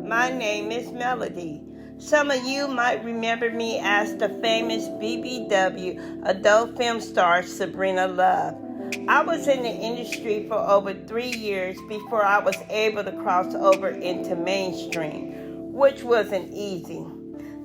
My name is Melody. Some of you might remember me as the famous BBW adult film star Sabrina Love. I was in the industry for over 3 years before I was able to cross over into mainstream, which wasn't easy.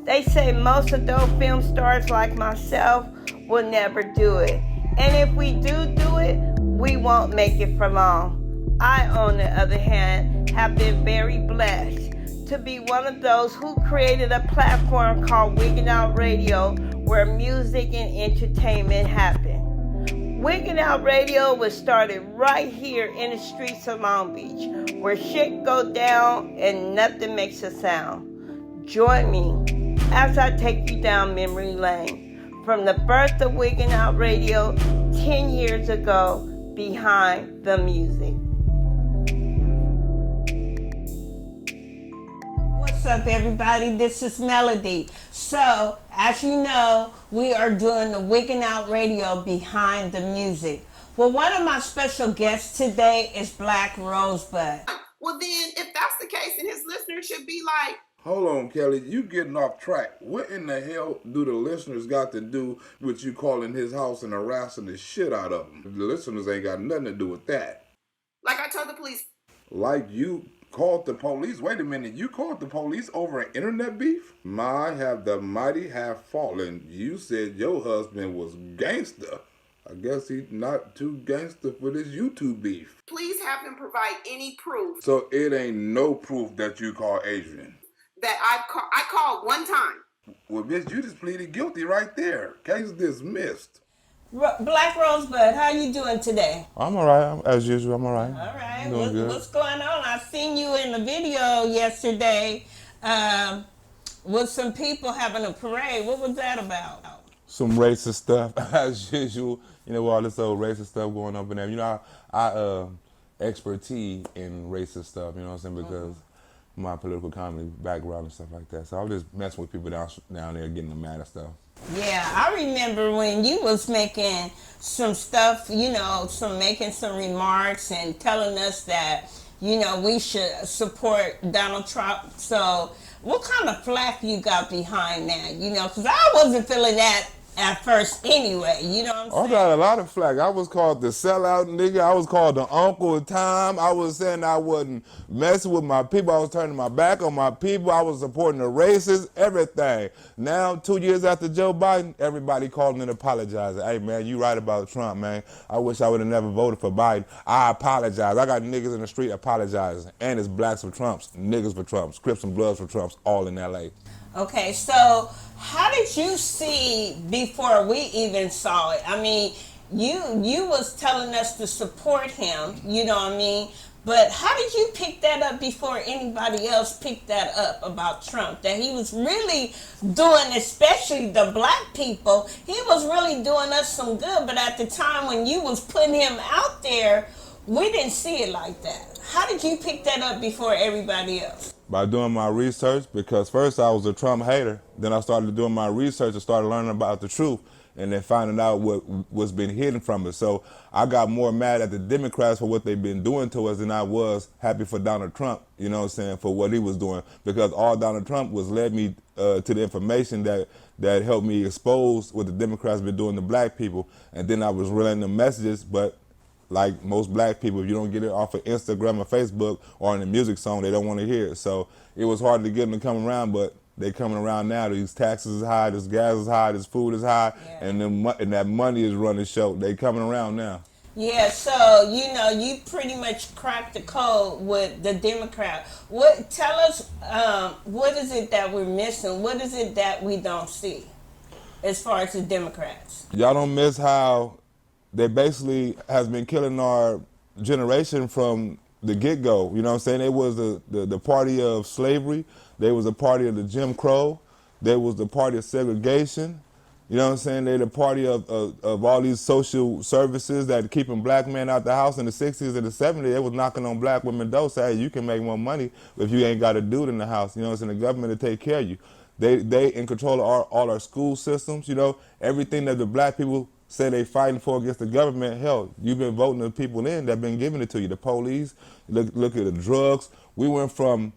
They say most adult film stars like myself will never do it. And if we do it, we won't make it for long. I, on the other hand, have been very blessed to be one of those who created a platform called Wigginoutradio where music and entertainment happen. Wigginoutradio was started right here in the streets of Long Beach where shit go down and nothing makes a sound. Join me as I take you down memory lane from the birth of Wigginoutradio 10 years ago behind the music. What's up, everybody? This is Melody. So, as you know, we are doing the Wigginoutradio Behind the Music. Well, one of my special guests today is Black Rosebud. Well, then, if that's the case, then his listeners should be like, hold on, Kelly, you getting off track. What in the hell do the listeners got to do with you calling his house and harassing the shit out of them? The listeners ain't got nothing to do with that. Like I told the police. Like you called the police? Wait a minute, you called the police over an internet beef? My, have the mighty have fallen. You said your husband was gangster. I guess he's not too gangster for this YouTube beef. Please have him provide any proof. So it ain't no proof that you called Adrian? That I called one time. Well, bitch, you just pleaded guilty right there. Case dismissed. Black Rosebud, how you doing today? I'm all right. As usual, I'm all right. All right. What's going on? I seen you in the video yesterday with some people having a parade. What was that about? Some racist stuff, as usual. You know, all this old racist stuff going up in there. You know, I expertise in racist stuff, you know what I'm saying, because my political comedy background and stuff like that. So I was just messing with people down there getting them mad and stuff. Yeah, I remember when you was making some stuff, you know, making some remarks and telling us that, you know, we should support Donald Trump. So what kind of flack you got behind that, you know? Because I wasn't feeling that at first anyway, you know what I'm saying? I got a lot of flack. I was called the sellout nigga. I was called the Uncle Tom. I was saying I wasn't messing with my people. I was turning my back on my people. I was supporting the racists, everything. Now, 2 years after Joe Biden, everybody calling and apologizing. Hey, man, you right about Trump, man. I wish I would have never voted for Biden. I apologize. I got niggas in the street apologizing. And it's blacks for Trumps, niggas for Trumps, Crips and Bloods for Trumps, all in L.A. Okay, so how did you see before we even saw it? I mean, you was telling us to support him, you know what I mean? But how did you pick that up before anybody else picked that up about Trump? That he was really doing, especially the black people, he was really doing us some good. But at the time when you was putting him out there, we didn't see it like that. How did you pick that up before everybody else? By doing my research, because first I was a Trump hater. Then I started doing my research and started learning about the truth and then finding out what was being hidden from us. So I got more mad at the Democrats for what they've been doing to us than I was happy for Donald Trump, you know what I'm saying, for what he was doing. Because all Donald Trump was led me to the information that helped me expose what the Democrats been doing to black people. And then I was relaying the messages, but like most black people, if you don't get it off of Instagram or Facebook or in a music song, they don't want to hear it. So it was hard to get them to come around, but they coming around now. These taxes is high, this gas is high, this food is high, yeah. and that money is running show. They coming around now. Yeah, so, you know, you pretty much cracked the code with the Democrat. Tell us, what is it that we're missing? What is it that we don't see as far as the Democrats? Y'all don't miss how they basically has been killing our generation from the get-go. You know what I'm saying? It was the party of slavery. They was a party of the Jim Crow. They was the party of segregation. You know what I'm saying? They're the party of all these social services that keeping black men out the house in the 60s and the 70s. They was knocking on black women doors saying, hey, you can make more money if you ain't got a dude in the house. You know what I'm saying? The government to take care of you. They in control of all our school systems, you know. Everything that the black people say they fighting for against the government, hell, you've been voting the people in that been giving it to you. The police, look at the drugs. We went from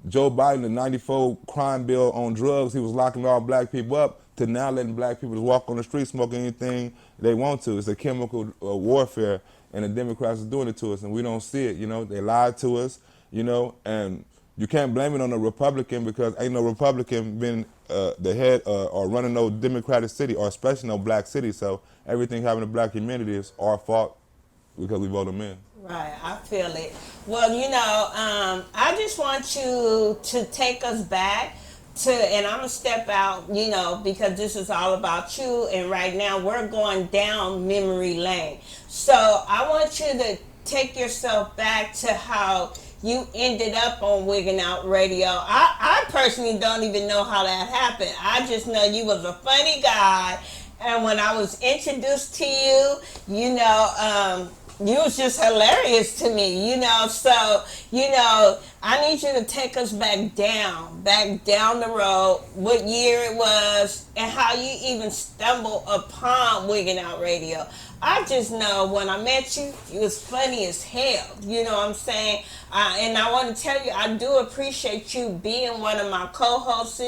Joe Biden, the 94 crime bill on drugs, he was locking all black people up, to now letting black people just walk on the street smoking anything they want to. It's a chemical warfare, and the Democrats are doing it to us, and we don't see it. They lied to us, and you can't blame it on a Republican, because ain't no Republican been the head or running no Democratic city, or especially no black city. So everything happening to black community is our fault because we vote them in. Right, I feel it. Well, I just want you to take us back and I'm going to step out, because this is all about you. And right now we're going down memory lane. So I want you to take yourself back to how you ended up on Wiggin' Out Radio. I personally don't even know how that happened. I just know you was a funny guy. And when I was introduced to you, you was just hilarious to me, So, I need you to take us back down the road, what year it was, and how you even stumbled upon Wiggin' Out Radio. I just know when I met you, you was funny as hell. You know what I'm saying? And I want to tell you, I do appreciate you being one of my co-hosts.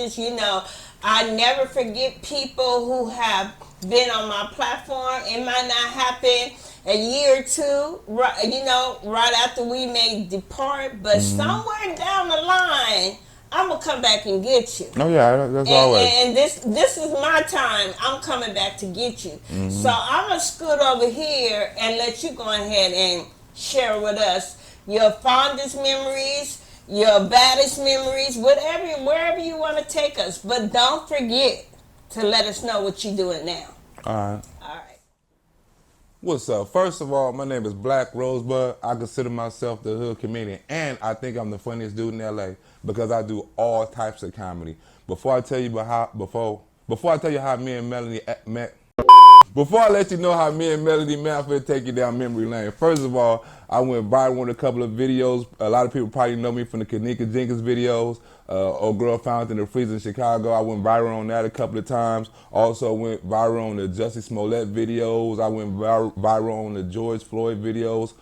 I never forget people who have been on my platform. It might not happen a year or two, right after we may depart, but somewhere down the line, I'm gonna come back and get you. Oh yeah, that's always. And this is my time. I'm coming back to get you. So I'm gonna scoot over here and let you go ahead and share with us your fondest memories, your baddest memories, wherever you want to take us. But don't forget to let us know what you're doing now. All right. All right. What's up? First of all, my name is Black Rosebud. I consider myself the hood comedian, and I think I'm the funniest dude in LA because I do all types of comedy. Before I tell you how me and Melanie met, before I let you know how me and Melody met, I'm going to take you down memory lane. First of all, I went viral with a couple of videos. A lot of people probably know me from the Kanika Jenkins videos. Old Girl Found in the Freezer in Chicago. I went viral on that a couple of times. Also went viral on the Jussie Smollett videos. I went viral on the George Floyd videos.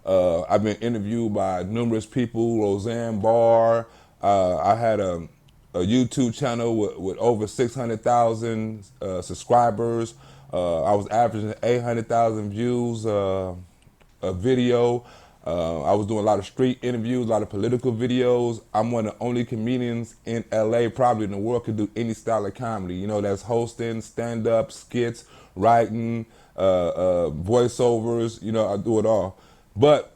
I've been interviewed by numerous people, Roseanne Barr. I had a YouTube channel with over 600,000 subscribers. I was averaging 800,000 views a video. I was doing a lot of street interviews, a lot of political videos. I'm one of the only comedians in LA, probably in the world, could do any style of comedy. That's hosting, stand-up, skits, writing, voiceovers. I do it all. But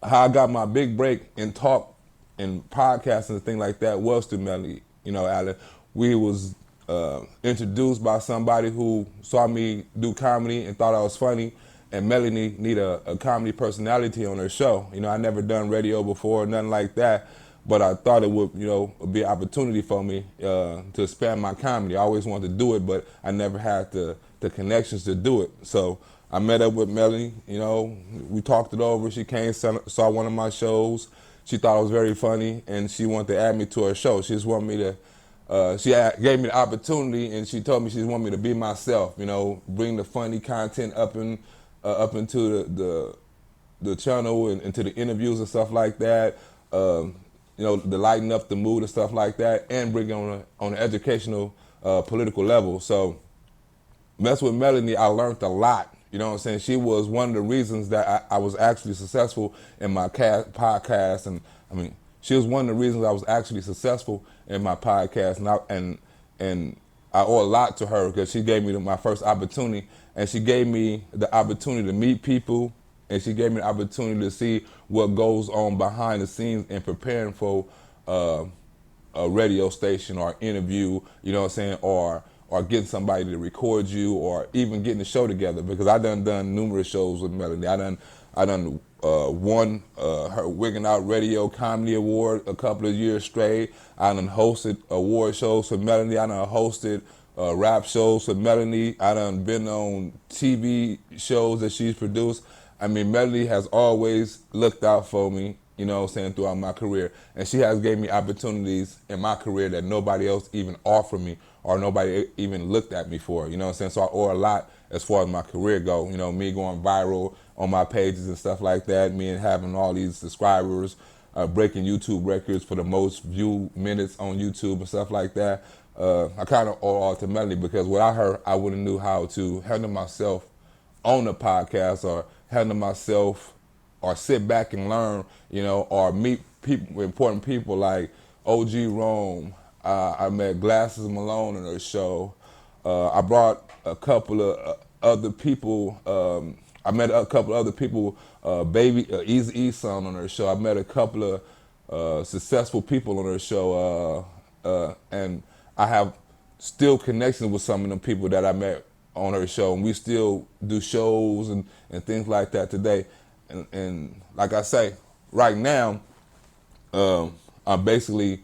how I got my big break in talk and podcasting and things like that was through Melanie. Alan, we was introduced by somebody who saw me do comedy and thought I was funny, and Melanie need a comedy personality on her show. I never done radio before, nothing like that, but I thought it would, be an opportunity for me to expand my comedy. I always wanted to do it, but I never had the connections to do it. So I met up with Melanie, we talked it over. She came, saw one of my shows. She thought it was very funny, and she wanted to add me to her show. She just wanted me to she gave me the opportunity, and she told me she just wanted me to be myself, bring the funny content up into the channel and into the interviews and stuff like that, to lighten up the mood and stuff like that, and bring it on an educational, political level. So, mess with Melanie, I learned a lot. You know what I'm saying? She was one of the reasons that I was actually successful in my podcast, and she was one of the reasons I was actually successful in my podcast, and I owe a lot to her because she gave me my first opportunity, and she gave me the opportunity to meet people, and she gave me the opportunity to see what goes on behind the scenes in preparing for a radio station or interview, you know what I'm saying, or getting somebody to record you, or even getting the show together, because I done numerous shows with Melanie. I done won her Wiggin' Out Radio Comedy Award a couple of years straight. I done hosted award shows for Melanie. I done hosted rap shows for Melanie. I done been on TV shows that she's produced. Melanie has always looked out for me, you know what I'm saying, throughout my career. And she has gave me opportunities in my career that nobody else even offered me or nobody even looked at me for, you know what I'm saying? So I owe a lot as far as my career go, me going viral on my pages and stuff like that, me and having all these subscribers, breaking YouTube records for the most viewed minutes on YouTube and stuff like that. I kind of owe all to Melanie because what I heard, I wouldn't knew how to handle myself on the podcast or handle myself or sit back and learn, or meet people, important people like OG Rome. I met Glasses Malone on her show. I brought a couple of other people. I met a couple of other people, Baby Easy son on her show. I met a couple of successful people on her show, and I have still connections with some of them people that I met on her show, and we still do shows and things like that today. And like I say, right now, I'm basically,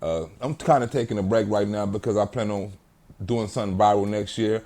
I'm kind of taking a break right now because I plan on doing something viral next year.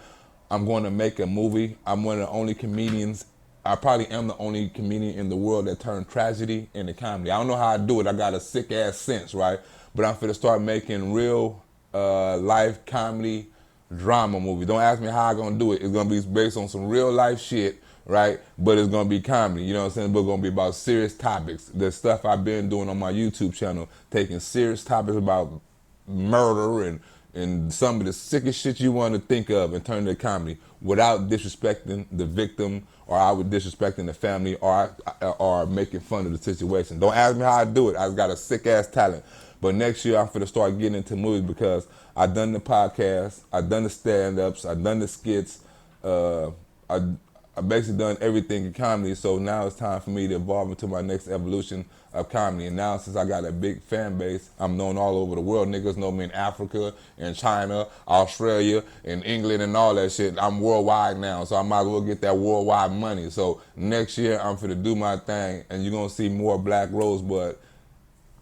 I'm going to make a movie. I'm one of the only comedians. I probably am the only comedian in the world that turned tragedy into comedy. I don't know how I do it. I got a sick ass sense, right? But I'm finna start making real life comedy drama movies. Don't ask me how I'm gonna do it. It's gonna be based on some real life shit, right? But it's gonna be comedy. You know what I'm saying? But it's gonna be about serious topics. The stuff I've been doing on my YouTube channel, taking serious topics about murder and some of the sickest shit you want to think of and turn it into comedy without disrespecting the victim or I would disrespecting the family or making fun of the situation. Don't ask me how I do it. I've got a sick ass talent. But next year I'm finna start getting into movies because I done the podcast, I done the stand-ups, I done the skits, I basically done everything in comedy, so now it's time for me to evolve into my next evolution of comedy. And now since I got a big fan base, I'm known all over the world. Niggas know me in Africa, in China, Australia, in England and all that shit. I'm worldwide now, so I might as well get that worldwide money. So next year I'm finna do my thing, and you're gonna see more Black Rosebud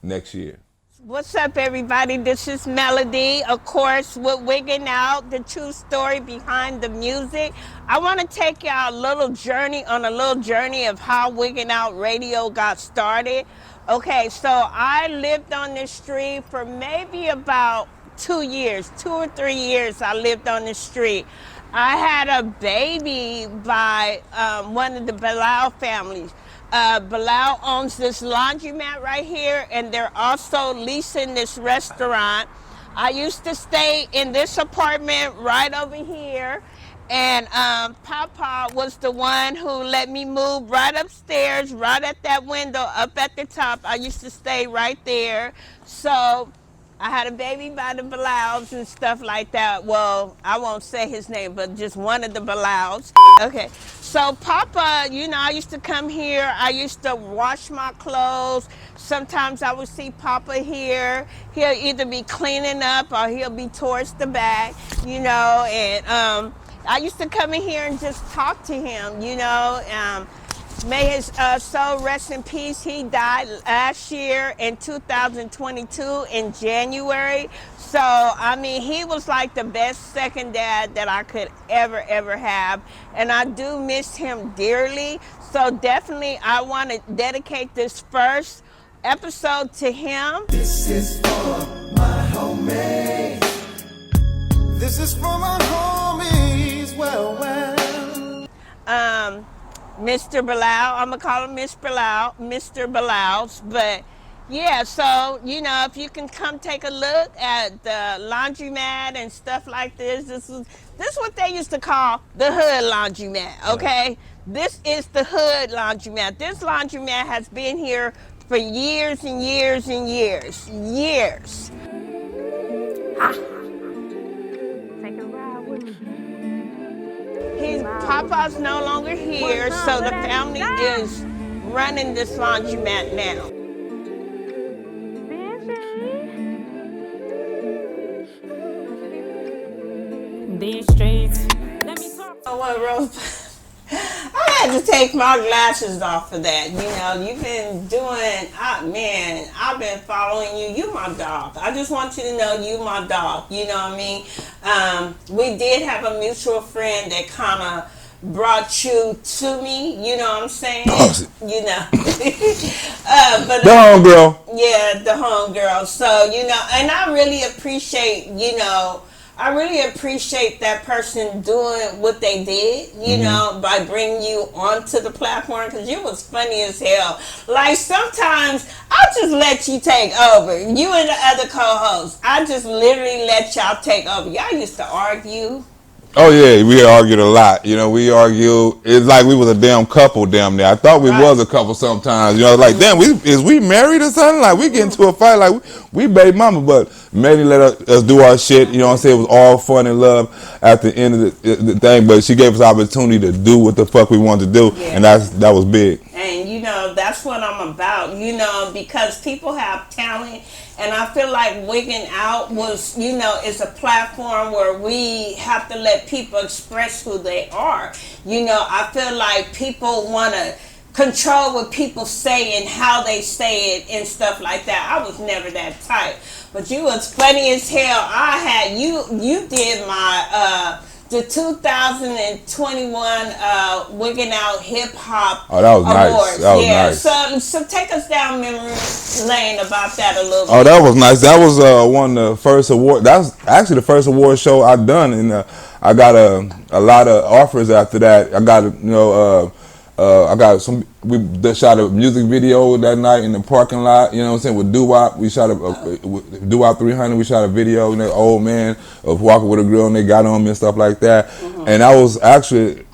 next year. What's up, everybody? This is Melody, of course, with Wigging Out, the true story behind the music. I want to take y'all a little journey of how Wigginoutradio got started. Okay, so I lived on this street for maybe about 2 years, 2 or 3 years I lived on the street. I had a baby by one of the Bilal families. Bilal owns this laundromat right here, and they're also leasing this restaurant. I used to stay in this apartment right over here, and Papa was the one who let me move right upstairs, right at that window up at the top. I used to stay right there. So I had a baby by the Bilals and stuff like that. Well, I won't say his name, but just one of the Bilals. Okay, so Papa, I used to come here. I used to wash my clothes. Sometimes I would see Papa here. He'll either be cleaning up or he'll be towards the back, and I used to come in here and just talk to him, May his soul rest in peace. He died last year in 2022 in January. So, he was like the best second dad that I could ever have. And I do miss him dearly. So definitely I want to dedicate this first episode to him. This is for my homies. This is for my homies. Well. Mr. Bilal, I'm going to call him Mr. Bilal's, but yeah, so, if you can come take a look at the laundromat and stuff like this, this is what they used to call the hood laundromat, okay? This is the hood laundromat. This laundromat has been here for years and years and years. Years. Take a ride with me. Papa's no longer here, so the family is running this laundromat now. These streets. Let me talk. Oh, what, Rose? I had to take my glasses off for that. You've been doing, I've been following you. You my dog. I just want you to know you my dog. You know what I mean? We did have a mutual friend that kind of brought you to me. You know what I'm saying? But The homegirl. Yeah, the homegirl. So, and I really appreciate, I really appreciate that person doing what they did, you know, by bringing you onto the platform, because you was funny as hell. Like, sometimes I just let you take over. You and the other co-hosts, I just literally let y'all take over. Y'all used to argue. Oh yeah, we argued a lot. You know, we argue. It's like we was a damn couple, damn near. I thought we was a couple sometimes. You know, like damn, is we married or something? Like we get into a fight, like we baby mama, but Manny let us do our shit. You know what I'm saying? It was all fun and love at the end of the thing, but she gave us opportunity to do what the fuck we wanted to do, and that was big. And you know, that's what I'm about, you know, because people have talent, and I feel like Wigging Out was, you know, is a platform where we have to let people express who they are. You know, I feel like people want to control what people say and how they say it and stuff like that. I was never that type. But you was funny as hell. I had you did my the 2021 Wigging Out Hip Hop Awards. Nice. That was nice. So take us down memory lane about that a little bit. Oh, that was nice. That was one of the first award. That was actually the first award show I done, and I got a lot of offers after that. I got I got some. We shot a music video that night in the parking lot. You know what I'm saying, with Doo-Wop. We shot with Doo-Wop 300. We shot a video. And the old man of walking with a girl, and they got on me and stuff like that. And that was actually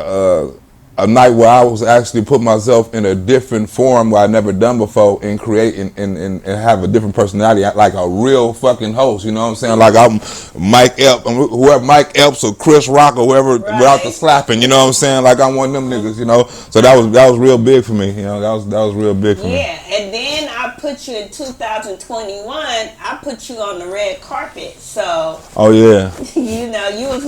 a night where I was actually put myself in a different form where I never done before, and create and have a different personality, like a real fucking host. You know what I'm saying? Like I'm Mike Epps, whoever Mike Epps or Chris Rock or whoever, without the slapping. You know what I'm saying? Like I'm one of them niggas. You know, so that was real big for me. You know, that was real big for me. Yeah, and then I put you in 2021. I put you on the red carpet. So. Oh yeah. You know, you was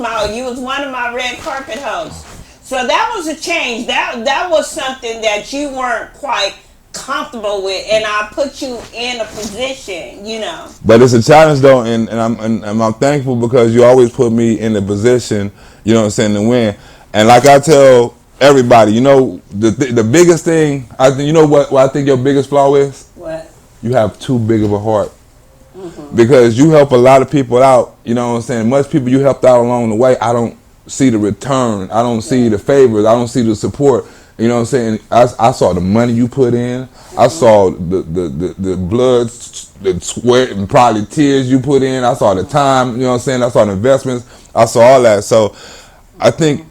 one of my red carpet hosts. So that was a change. That was something that you weren't quite comfortable with, and I put you in a position, you know. But it's a challenge though, and I'm thankful because you always put me in the position, you know what I'm saying, to win. And like I tell everybody, you know, the biggest thing, I think, you know what I think your biggest flaw is? What? You have too big of a heart. Because you help a lot of people out, you know what I'm saying. Much people you helped out along the way, I don't see the return. I don't see the favors. I don't see the support. You know what I'm saying? I saw the money you put in. I saw the blood, the sweat, and probably tears you put in. I saw the time. You know what I'm saying? I saw the investments. I saw all that. So I think,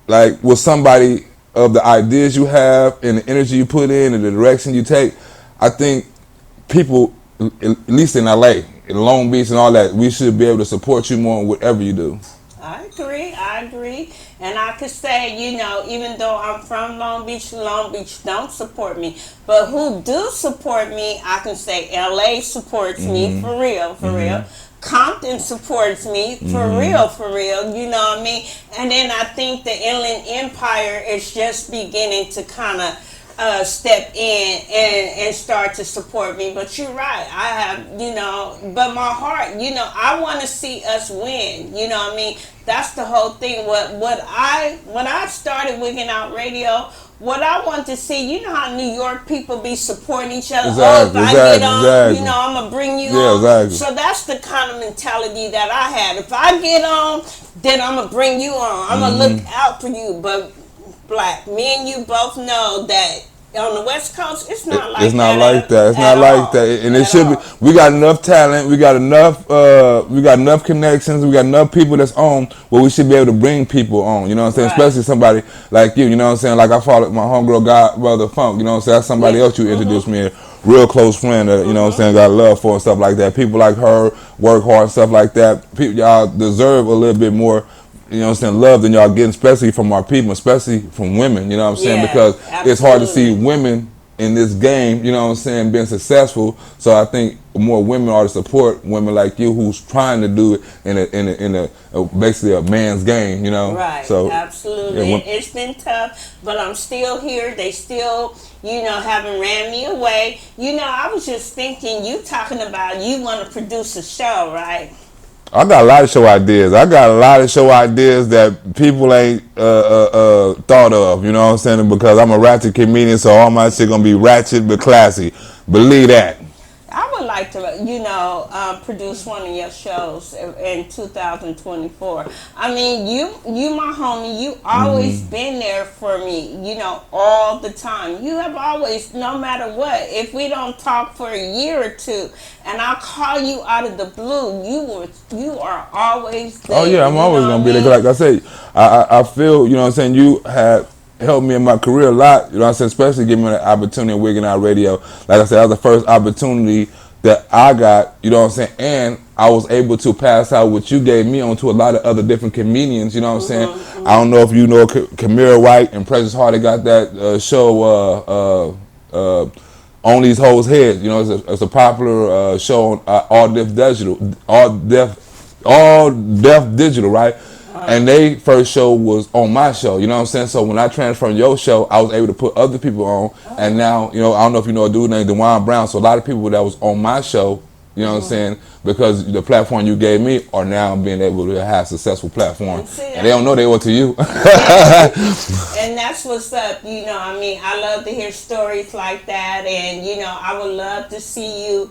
like, with somebody of the ideas you have and the energy you put in and the direction you take, I think people, at least in LA, in Long Beach and all that, we should be able to support you more in whatever you do. I agree. And I could say, you know, even though I'm from Long Beach don't support me. But who do support me, I can say LA supports me, for real. Compton supports me, for real, you know what I mean? And then I think the Inland Empire is just beginning to kind of step in and start to support me. But you're right, I have, you know, but my heart, you know, I want to see us win, you know what I mean? That's the whole thing. When I started Wigginoutradio, what I want to see, you know how New York people be supporting each other. If I get on, you know, I'm going to bring you on. Exactly. So that's the kind of mentality that I had. If I get on, then I'm going to bring you on. I'm going to look out for you. But Black, me and you both know that on the West Coast, it's not like that. It's not like that. It's not like that. And it should be. We got enough talent. We got enough connections. We got enough people that's on where we should be able to bring people on. You know what I'm saying? Right. Especially somebody like you. You know what I'm saying? Like I followed my homegirl, Godbrother Funk. You know what I'm saying? That's somebody else you introduced me in. Real close friend that, you know what I'm saying, got love for and stuff like that. People like her work hard and stuff like that. People, y'all deserve a little bit more, you know what I'm saying, love than y'all getting, especially from our people, especially from women, you know what I'm saying, because absolutely. It's hard to see women in this game, you know what I'm saying, being successful. So I think more women ought to support women like you who's trying to do it in a basically a man's game, you know. Right. So absolutely. It's been tough, but I'm still here. They still, you know, haven't ran me away. You know, I was just thinking, you talking about you want to produce a show, right? I got a lot of show ideas. I got a lot of show ideas that people ain't thought of, you know what I'm saying? Because I'm a ratchet comedian, so all my shit gonna be ratchet but classy. Believe that. I would like to, produce one of your shows in 2024. I mean, you my homie. You always been there for me. All the time. You have always, no matter what. If we don't talk for a year or two, and I'll call you out of the blue, you are always there. Oh yeah, I'm always gonna be there. Like I say, I feel, you know what I'm saying, you have helped me in my career a lot, you know what I'm saying, especially giving me the opportunity in Wigginoutradio. Like I said, that was the first opportunity that I got, you know what I'm saying, and I was able to pass out what you gave me on to a lot of other different comedians, you know what I'm saying. I don't know if you know Kamira White and Precious Hardy got that show on these hoes' heads. You know, it's a popular show on All Deaf Digital, right? And they first show was on my show. You know what I'm saying? So when I transferred your show, I was able to put other people on. And now, you know, I don't know if you know a dude named DeJuan Brown. So a lot of people that was on my show, you know what I'm saying, because the platform you gave me are now being able to have successful platforms. And they don't know they owe it to you. And that's what's up. I love to hear stories like that. And, I would love to see you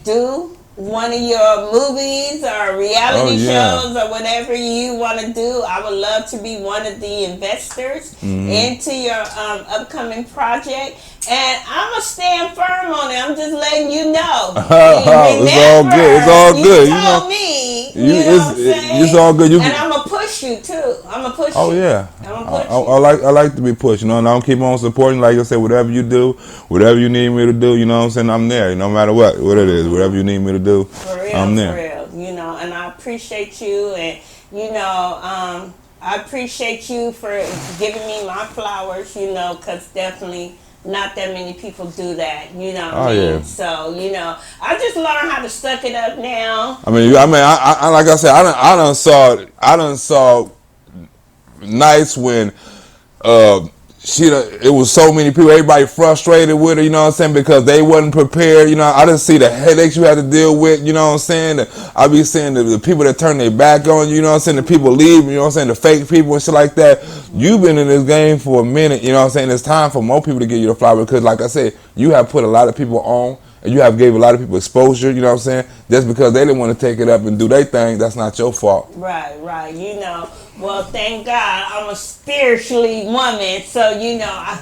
do one of your movies or reality shows or whatever you want to do. I would love to be one of the investors into your upcoming project. And I'm going to stand firm on it. I'm just letting you know. It's all good. It's all good. You told me. What I'm saying? It's all good. And I'm going to push you, too. I'm going to push you. Oh, yeah. I'm going to push you. I like to be pushed, you know, and I'll keep on supporting. Like I said, whatever you do, whatever you need me to do, you know what I'm saying, I'm there. No matter what it is, whatever you need me to do, for real, I'm there. For real, and I appreciate you, and, I appreciate you for giving me my flowers, because definitely not that many people do that, Yeah. So, I just learned how to suck it up now. I like I said, I done saw nights when it was so many people, everybody frustrated with her, you know what I'm saying, because they wasn't prepared. I didn't see the headaches you had to deal with, you know what I'm saying. I be seeing the people that turn their back on you, you know what I'm saying, the people leave, you know what I'm saying, the fake people and shit like that. You've been in this game for a minute, you know what I'm saying. It's time for more people to give you the flower, because like I said, you have put a lot of people on, and you have gave a lot of people exposure, you know what I'm saying. Just because they didn't want to take it up and do their thing, that's not your fault. Right. Well, thank God I'm a spiritually woman, so I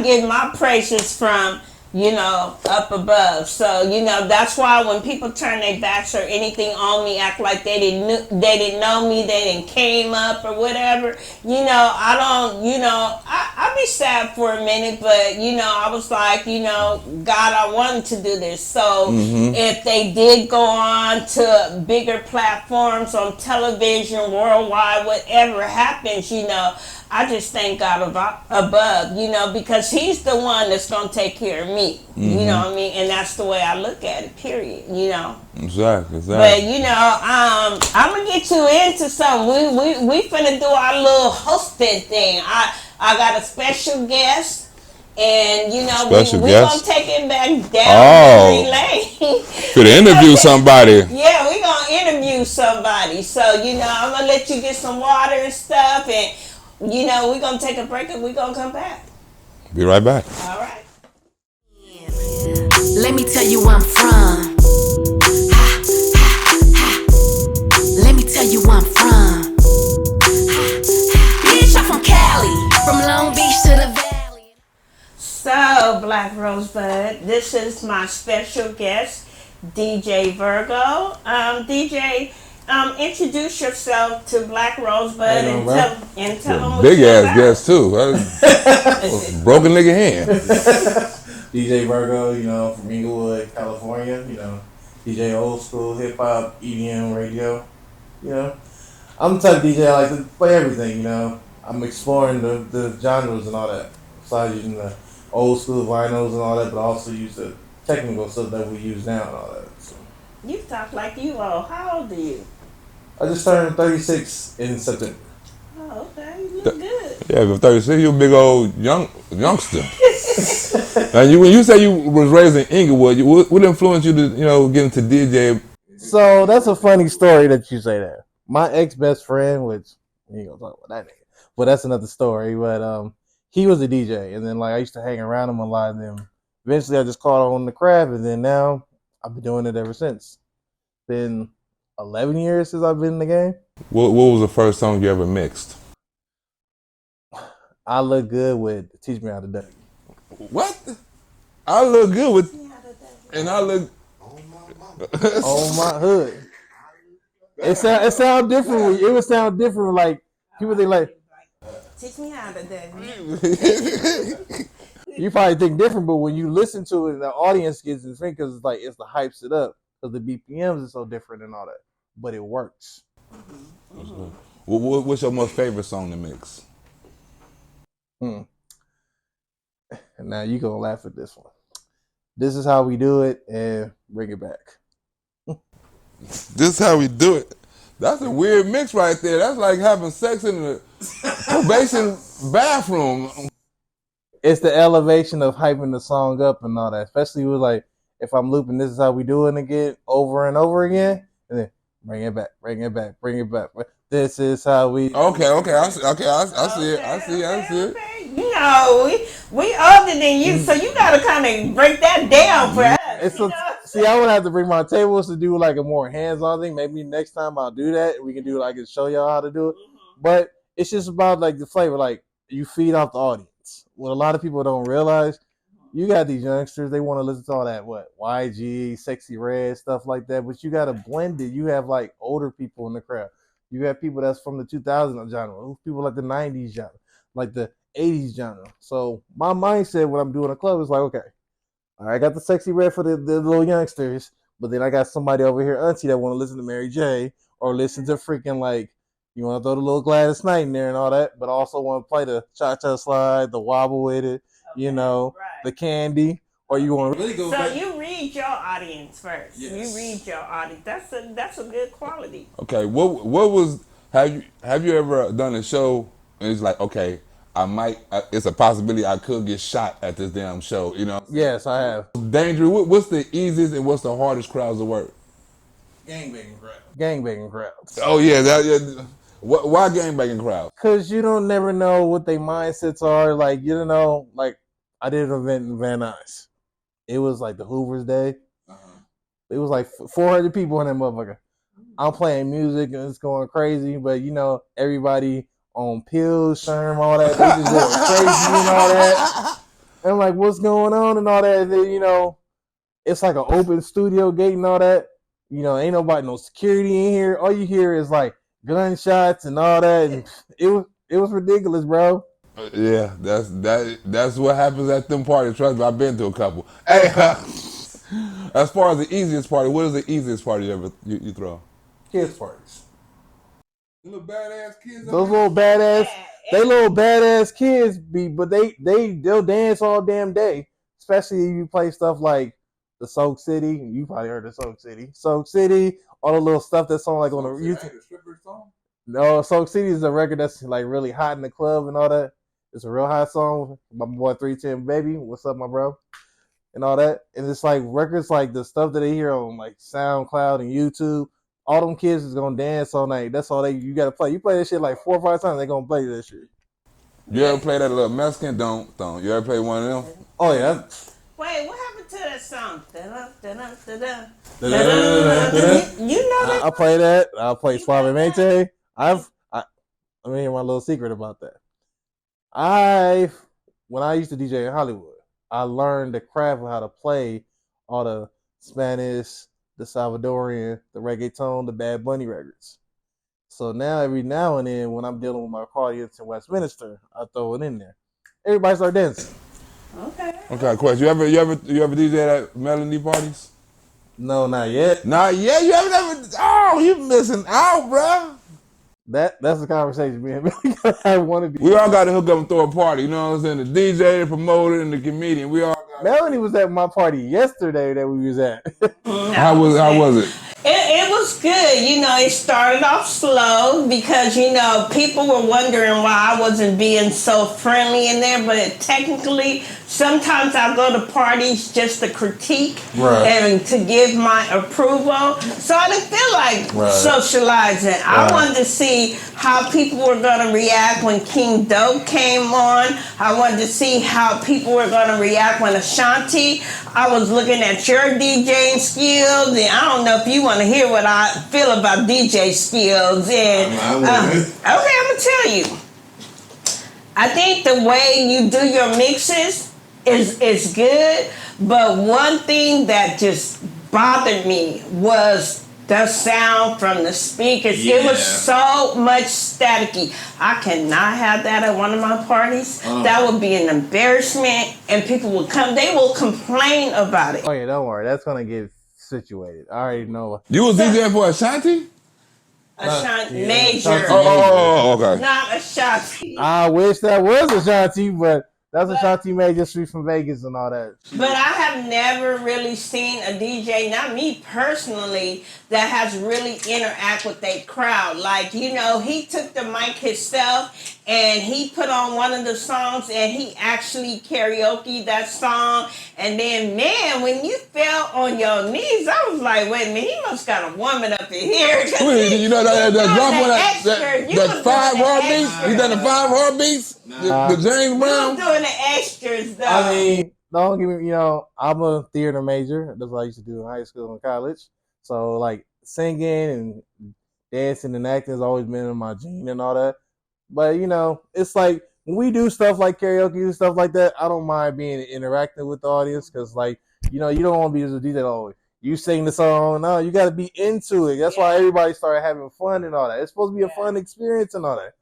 get my praises from up above. So that's why when people turn their backs or anything on me, act like they didn't know me, they didn't came up or whatever. I don't. I be sad for a minute, but I was like, God, I wanted to do this. So if they did go on to bigger platforms on television, worldwide, whatever happens, I just thank God above, because He's the one that's going to take care of me. You know what I mean? And that's the way I look at it, period, Exactly. But, I'm going to get you into something. We finna do our little hosting thing. I got a special guest. And, we're going to take it back down memory lane. Could interview somebody. Yeah, we're going to interview somebody. So, I'm going to let you get some water and stuff. And, we're going to take a break and we're going to come back. Be right back. All right. Let me tell you where I'm from. Let me tell you where I'm from. Bitch, I'm from Cali. From Long Beach to the Valley. So, Black Rosebud, this is my special guest, DJ Virgo. DJ, introduce yourself to Black Rosebud and tell them what big you're ass about. guest too. Broken nigga hand. DJ Virgo, from Inglewood, California. DJ old school hip hop, EDM radio. I'm the type of DJ I like to play everything. I'm exploring the genres and all that. Besides using the old school vinyls and all that, but I also use the technical stuff that we use now and all that. So. You talk like you old. How old are you? I just turned 36 in September. Oh, okay. You look good. Yeah, but 36, you a big old youngster. Now, when you say you was raised in Inglewood, what influenced you to, get into DJ? So that's a funny story that you say that. My ex-best friend, which we ain't gonna talk about that nigga, but that's another story. But he was a DJ, and then I used to hang around him a lot, and then eventually I just caught on the craft, and then now I've been doing it ever since. Been 11 years since I've been in the game. What was the first song you ever mixed? I Look Good with Teach Me How to Duck. What? I look good with, and I look On my hood. It sound different. It would sound different. Like people think like Teach me how to do it. you probably think different, but when you listen to it, the audience gets in sync because it's the hypes it up because the BPMs are so different and all that. But it works. What's your most favorite song to mix? And now you gonna laugh at this one. This is how we do it, and bring it back. This is how we do it. That's a weird mix right there. That's like having sex in the probation bathroom. It's the elevation of hyping the song up and all that. Especially with like if I'm looping "This Is How We Do It" again over and over again, and then bring it back. This is how we. Okay. I see it. You know, we older than you, so you gotta kind of break that down for us. See, I would have to bring my tables to do like a more hands-on thing. Maybe next time I'll do that. We can do like and show y'all how to do it. But it's just about like the flavor. Like you feed off the audience. What a lot of people don't realize, you got these youngsters. They want to listen to all that YG, Sexy Red stuff like that. But you got to blend it. You have like older people in the crowd. You have people that's from the 2000 genre. People like the 90s genre, like the 80s genre. So my mindset when I'm doing a club is like, okay, all right, I got the Sexy Red for the little youngsters, but then I got somebody over here, auntie, that want to listen to Mary J. or listen to freaking like, you want to throw the little Gladys Knight in there and all that, but also want to play the cha-cha slide, the wobble with it, the candy, or you want to really go. So you read your audience first. Yes. You read your audience. That's a good quality. Okay, what was have you ever done a show and it's like, okay, it's a possibility I could get shot at this damn show, you know? Yes, I have. Danger. What's the easiest and what's the hardest crowds to work? Gangbanging crowds. Oh yeah, why gangbanging crowds? Because you don't never know what their mindsets are. Like, you don't know, like, I did an event in Van Nuys. It was like the Hoover's Day. It was like 400 people in that motherfucker. I'm playing music and it's going crazy, but everybody on pills, Sherm, all that. They just going crazy and all that. And I'm like, what's going on and all that? And then, it's like an open studio gate and all that. Ain't nobody, no security in here. All you hear is like gunshots and all that. And it was ridiculous, bro. Yeah, that's what happens at them parties. Trust me, I've been to a couple. Hey, as far as the easiest party, what is the easiest party you throw? Kids parties. Little badass kids. Those little badass, they little badass kids but they'll dance all damn day. Especially if you play stuff like the Soak City. You probably heard of Soak City, all the little stuff that's on like on the YouTube. No, Soak City is a record that's like really hot in the club and all that. It's a real hot song. My boy 310 Baby, what's up, my bro? And all that. And it's like records like the stuff that they hear on like SoundCloud and YouTube. All them kids is gonna dance all night. That's all you gotta play. You play that shit like 4 or 5 times, they gonna play that shit. You ever play that little Mexican? Don't. You ever play one of them? Oh yeah. Wait, what happened to that song? You know that? I play that. I play Suavemente. Let me hear my little secret about that. When I used to DJ in Hollywood, I learned the craft of how to play all the Spanish, the Salvadorian, the reggaeton, the Bad Bunny records. So now every now and then when I'm dealing with my audience in Westminster, I throw it in there. Everybody start dancing. Okay, question. You ever DJ at Melody parties? No, not yet. Not yet? You haven't ever? Oh, you missing out, bro. That's the conversation, man. I want to. We all got to hook up and throw a party. You know what I'm saying? The DJ, the promoter, and the comedian. We all. Melanie was at my party yesterday that we was at. How was it? It was good. It started off slow because, people were wondering why I wasn't being so friendly in there. But technically, Sometimes I go to parties just to critique Right. and to give my approval. So I didn't feel like socializing. I wanted to see how people were going to react when King Dope came on. I wanted to see how people were going to react when Ashanti. I was looking at your DJing skills, and I don't know if you want to hear what I feel about DJ skills. And okay, I'm gonna tell you. I think the way you do your mixes is good, but one thing that just bothered me was the sound from the speakers. It was so much staticky. I cannot have that at one of my parties. That would be an embarrassment, and people will come. They will complain about it. Oh yeah, don't worry. That's gonna get situated. I already know. You was DJing for Ashanti? Ashanti Major. Okay. Not Ashanti. I wish that was Ashanti, but that's Ashanti Major Street from Vegas and all that. But I have never really seen a DJ, not me personally, that has really interact with a crowd. Like, you know, he took the mic himself and he put on one of the songs and he actually karaoke that song. And then, man, when you fell on your knees, I was like, wait a minute, he must got a woman up in here. You know that drop on that 5 heartbeats? You done the 5 heartbeats? The James Brown? You doing the extras, though. I mean, don't give me, I'm a theater major. That's what I used to do in high school and college. So, like, singing and dancing and acting has always been in my gene and all that. But, it's like, when we do stuff like karaoke and stuff like that, I don't mind being interactive with the audience because, like, you don't want to be just a DJ always. You sing the song, no, you got to be into it. That's why everybody started having fun and all that. It's supposed to be a fun experience and all that.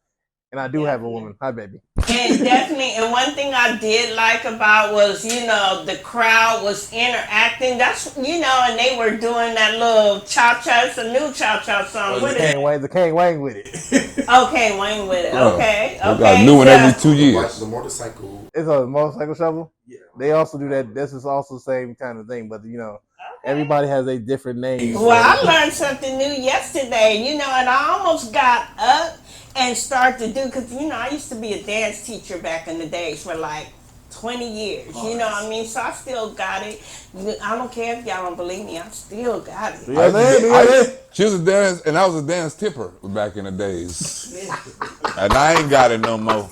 And I do have a woman. Hi, baby. And definitely, and one thing I did like about was, the crowd was interacting. That's, and they were doing that little cha-cha. It's a new cha-cha song. The Kane Wang with it. Oh, Kane Wang with it. Okay. We got a new one every 2 years. It's a motorcycle. It's a motorcycle shuffle? Yeah. They also do that. This is also the same kind of thing, but, everybody has a different name. Well, I learned something new yesterday, and I almost got up and started to do, because, I used to be a dance teacher back in the days for like 20 years, you know what I mean? So I still got it. I don't care if y'all don't believe me, I still got it. She was a dance, and I was a dance tipper back in the days. And I ain't got it no more.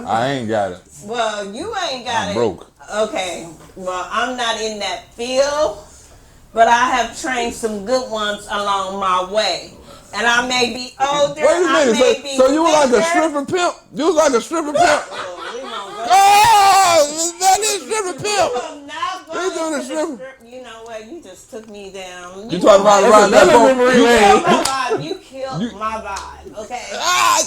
I ain't got it. Well, you ain't got I'm it. broke. Okay, well, I'm not in that field, but I have trained some good ones along my way. And I may be older. Wait a minute. So you were like a stripper pimp? You was like a stripper pimp? Oh, that is stripper pimp. You doing a stripper? You know what? You just took me down. You talking about around that phone? You killed my vibe. Okay.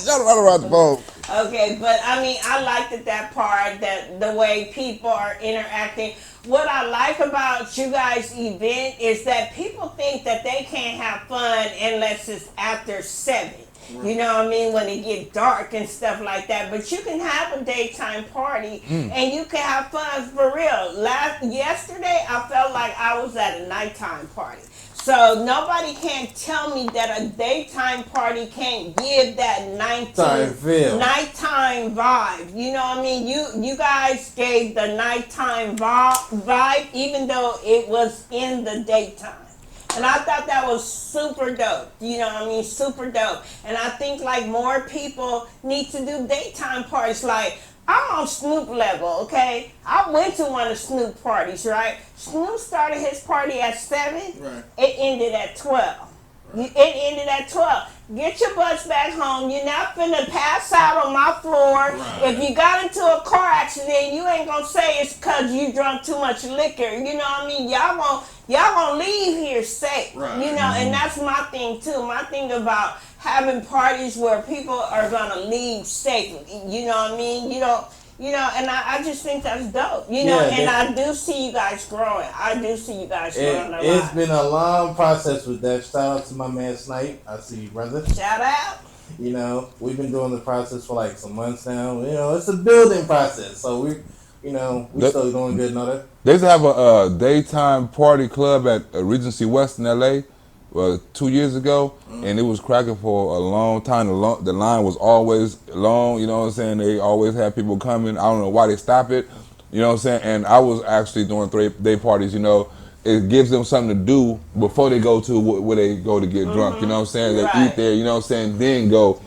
Y'all right around the phone. Okay, but I mean, I liked that part, that the way people are interacting. What I like about you guys' event is that people think that they can't have fun unless it's after 7. You know what I mean? When it get dark and stuff like that. But you can have a daytime party and you can have fun for real. Yesterday, I felt like I was at a nighttime party. So nobody can tell me that a daytime party can't give that nighttime vibe. You know what I mean? You guys gave the nighttime vibe even though it was in the daytime. And I thought that was super dope. You know what I mean? Super dope. And I think like more people need to do daytime parties. Like, I'm on Snoop level, okay? I went to one of Snoop parties, right? Snoop started his party at 7. Right. It ended at 12. It ended at 12. Get your butts back home. You're not finna pass out on my floor. Right. If you got into a car accident, you ain't gonna say it's because you drunk too much liquor. You know what I mean? Y'all gonna leave here safe. Right. You know, and that's my thing too. My thing about having parties where people are gonna leave safely. You know what I mean? And I just think that's dope. I do see you guys growing. I do see you guys growing a lot. It's been a long process with that. Shout out to my man Snipe. I see you, brother. Shout out. We've been doing the process for like some months now. It's a building process. So we still doing good and all that. They used to have a daytime party club at Regency West in LA 2 years ago, and it was cracking for a long time. The line was always long, you know what I'm saying? They always had people coming. I don't know why they stopped it, You know what I'm saying? And I was actually doing 3-day parties. You know, it gives them something to do before they go to where they go to get drunk. You know what I'm saying? They eat there. You know what I'm saying? Then go.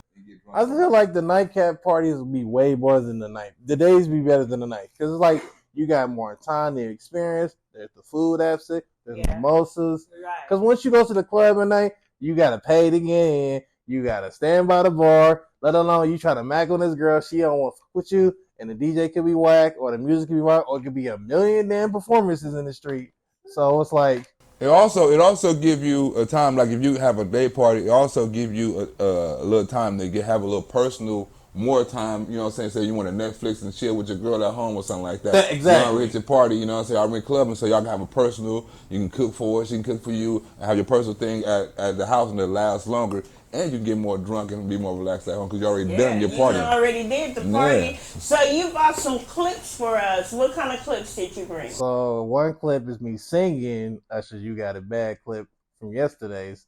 I feel like the nightcap parties would be way more than the night. The days be better than the night because it's like you got more time to experience. There's the food aspect. There's mimosas. Because once you go to the club at night, you gotta pay to get in. You gotta stand by the bar. Let alone you try to mac on this girl, she don't want to fuck with you, and the DJ could be whack, or the music could be whack, or it could be a million damn performances in the street. So it's like It also give you a time, like if you have a day party, it also give you a little time to have a little personal, more time, you know what I'm saying? Say you want to Netflix and chill with your girl at home or something like that. Exactly. You know, hit your party, you know what I'm saying? I'm in clubbing, so y'all can have a personal, you can cook for us, she can cook for you, and have your personal thing at the house and it lasts longer. And you can get more drunk and be more relaxed at home because you already done your party. You already did the party. So you bought some clips for us. What kind of clips did you bring? So one clip is me singing Usher You Got It Bad clip from yesterday's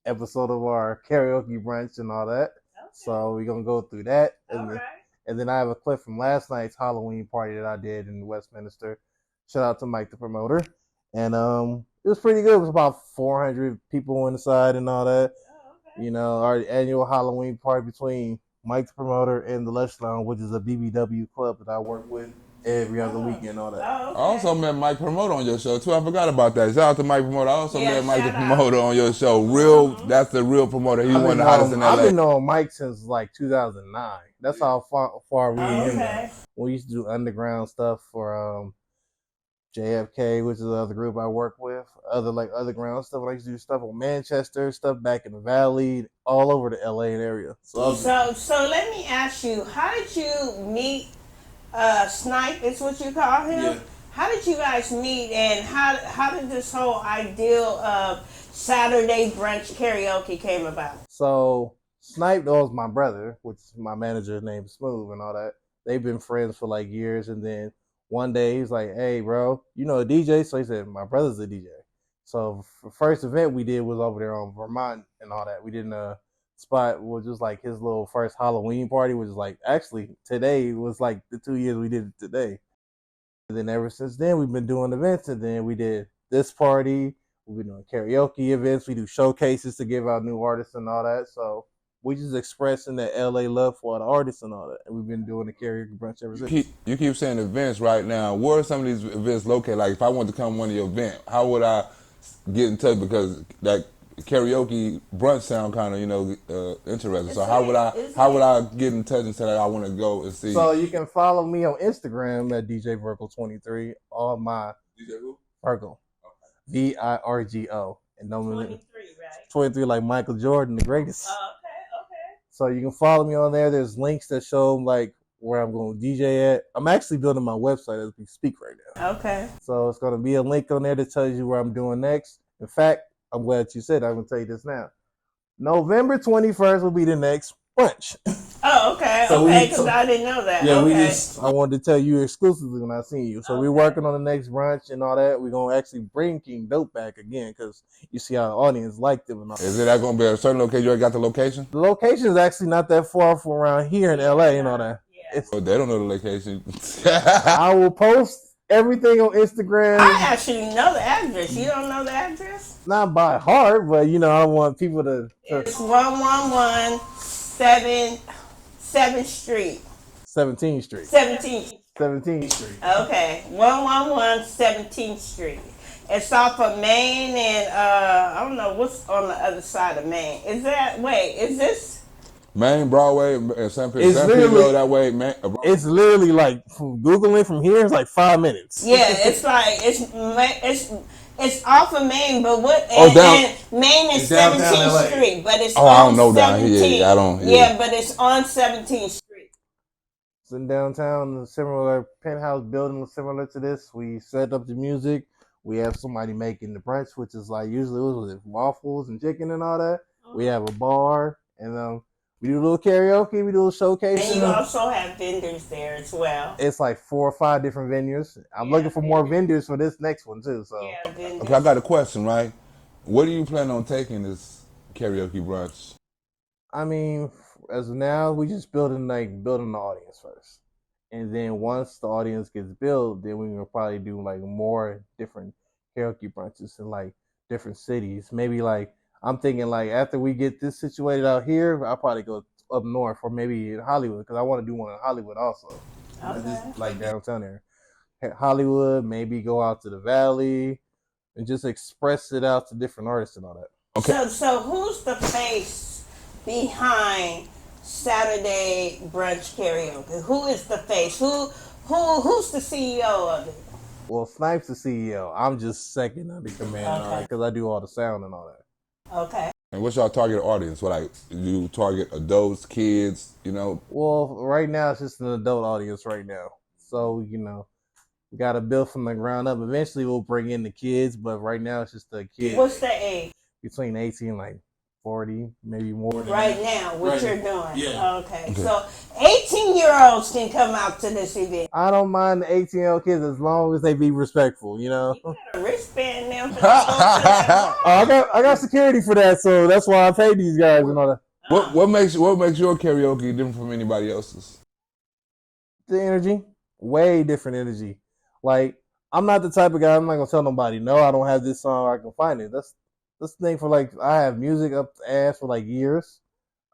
episode of our karaoke brunch and all that. Okay. So we're going to go through that. And then I have a clip from last night's Halloween party that I did in Westminster. Shout out to Mike the promoter. And it was pretty good. It was about 400 people inside and all that. You know, our annual Halloween party between Mike the promoter and the Lush Lounge, which is a BBW club that I work with every other weekend and all that. I also met Mike Promoter on your show too. I forgot about that. Shout out to Mike Promoter. I also met Mike the Promoter on your show. That's the real promoter. He one of the hottest in LA. I've been knowing Mike since like 2009. That's how far we him. We used to do underground stuff for JFK, which is the other group I work with. Other ground stuff. I used to do stuff on Manchester, stuff back in the Valley, all over the LA area. So let me ask you, how did you meet Snipe is what you call him? Yeah. How did you guys meet, and how did this whole ideal of Saturday brunch karaoke came about? So Snipe knows my brother, which my manager named Smooth and all that. They've been friends for like years, and then one day he's like, "Hey, bro, you know a DJ?" So he said, "My brother's a DJ." So the first event we did was over there on Vermont and all that. We did a spot was just like his little first Halloween party, which is like actually today was like the 2 years we did it today. And then ever since then we've been doing events, and then we did this party. We've been doing karaoke events. We do showcases to give out new artists and all that. So we just expressing that LA love for the artists and all that. And we've been doing the karaoke brunch ever since. You keep saying events right now. Where are some of these events located? Like if I wanted to come to one of your events, how would I get in touch? Because that karaoke brunch sound kind of interesting. So how would I get in touch and say that I want to go and see? So you can follow me on Instagram at DJ Virgo23. All my DJ who? Virgo, VIRGO, and 23, right? 23 like Michael Jordan, the greatest. Okay. So you can follow me on there. There's links that show like where I'm going to DJ at. I'm actually building my website as we speak right now. Okay. So it's going to be a link on there that tells you where I'm doing next. In fact, I'm glad you said I'm going to tell you this now. November 21st will be the next brunch. Oh, okay. So because I didn't know that. Yeah, I wanted to tell you exclusively when I seen you. So we're working on the next brunch and all that. We're going to actually bring King Dope back again because you see how the audience liked him and all that. Is it going to be a certain location? You already got the location? The location is actually not that far from around here in LA and all that. Yeah. They don't know the location. I will post everything on Instagram. I actually know the address. You don't know the address? Not by heart, but I want people to. It's 111 7th Street. 17th Street. 17th Street. Okay, 111 17th Street. It's off of Main and I don't know what's on the other side of Main. Is this? Main, Broadway, and San Pedro that way, man. It's literally like from Googling from here. It's like 5 minutes. Yeah, it's like it's off of Main, but Main is 17th Street, but it's on I don't know 17th. down here. I don't. Yeah, but it's on 17th Street. It's in downtown, a similar penthouse building similar to this. We set up the music. We have somebody making the brunch, which is like usually it was with waffles and chicken and all that. Mm-hmm. We have a bar and we do a little karaoke, we do a little showcase. And you also have vendors there as well. It's like 4 or 5 different venues. I'm looking for more vendors for this next one too. So okay, I got a question, right? What do you plan on taking this karaoke brunch? I mean, as of now, we just building the audience first. And then once the audience gets built, then we can probably do like more different karaoke brunches in like different cities. Maybe like I'm thinking like after we get this situated out here, I'll probably go up north or maybe in Hollywood because I want to do one in Hollywood also. Okay. Just like downtown there. Hollywood, maybe go out to the valley and just express it out to different artists and all that. Okay. So who's the face behind Saturday Brunch Karaoke? Who is the face? Who's the CEO of it? Well, Snipes the CEO. I'm just second under command because I do all the sound and all that. Okay. And what's y'all target audience? What, like, you target adults, kids, you know? Well, right now it's just an adult audience right now. So, you know, we got to build from the ground up. Eventually we'll bring in the kids, but right now it's just the kids. What's the age? Between 18 and like 40, maybe more than Right that. now, what you're doing. Yeah. Okay. So 18-year-olds can come out to this event. I don't mind the 18-year-old kids as long as they be respectful, you know? You got a wristband now for that. I got security for that, so that's why I pay these guys and all that. What makes your karaoke different from anybody else's? The energy. Way different energy. Like, I'm not the type of guy, I'm not going to tell nobody, no, I don't have this song, I can find it. That's the thing for, like, I have music up the ass for, like, years.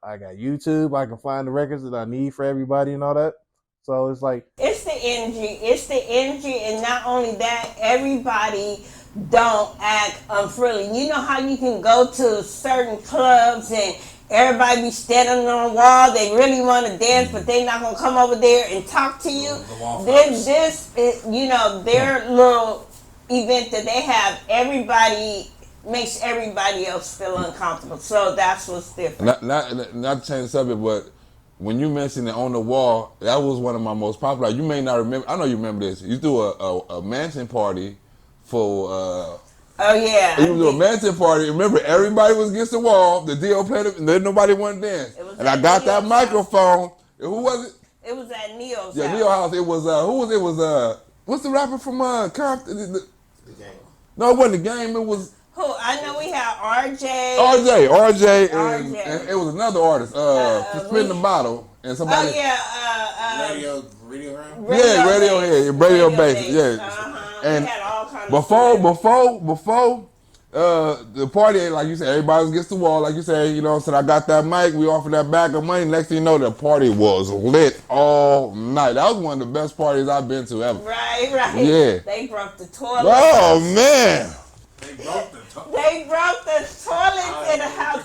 I got YouTube. I can find the records that I need for everybody and all that. So it's like... It's the energy. And not only that, everybody don't act unfriendly. You know how you can go to certain clubs and everybody be standing on the wall. They really want to dance, but they not going to come over there and talk to you. Their little event that they have, everybody makes everybody else feel uncomfortable. So that's what's different. Not to change the subject, but when you mentioned it on the wall, that was one of my most popular. You may not remember. I know you remember this. You threw a mansion party for. Oh yeah. You do a mansion party. Remember, everybody was against the wall. The deal played it, and then nobody wanted to dance. And I got that microphone. Who was it? It was at Neo's house. Yeah, Neo's house. It was who was it? Was what's the rapper from Compton? The Game. No, it wasn't the Game. It was. Who? I know we had RJ. And it was another artist. To Spin the Bottle and somebody. Oh yeah. Radio Bass. Yeah. And we had all kinds of before the party, like you said, everybody was against the wall. Like you said, you know what I'm saying? I got that mic. We offered that bag of money. Next thing you know, the party was lit all night. That was one of the best parties I've been to ever. Right. Yeah. They broke the toilet. Oh man. They broke the toilet in the house.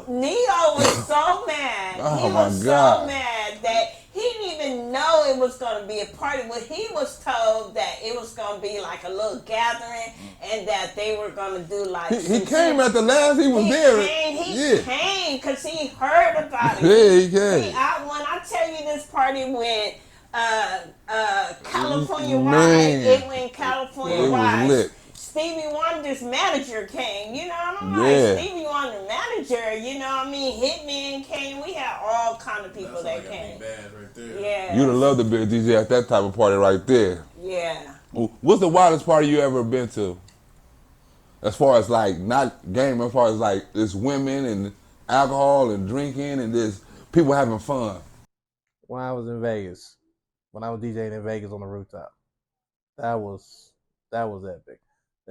Neo was so mad. He was so mad that he didn't even know it was going to be a party. When he was told that it was going to be like a little gathering and that they were going to do like... He came at the last, he was there. He came because he heard about it. Yeah, he came. When I tell you this party went California-wide, it went California-wide. It was lit. Stevie Wonder's manager came, you know what I mean? Yeah. Stevie Wonder's manager, you know what I mean? Hitman came. We had all kind of people that came. Right there. Yeah. You'd have loved to be a DJ at that type of party right there. Yeah. What's the wildest party you ever been to? As far as like, not game, as far as like it's women and alcohol and drinking and just people having fun. When I was in Vegas, when I was DJing in Vegas on the rooftop, that was epic.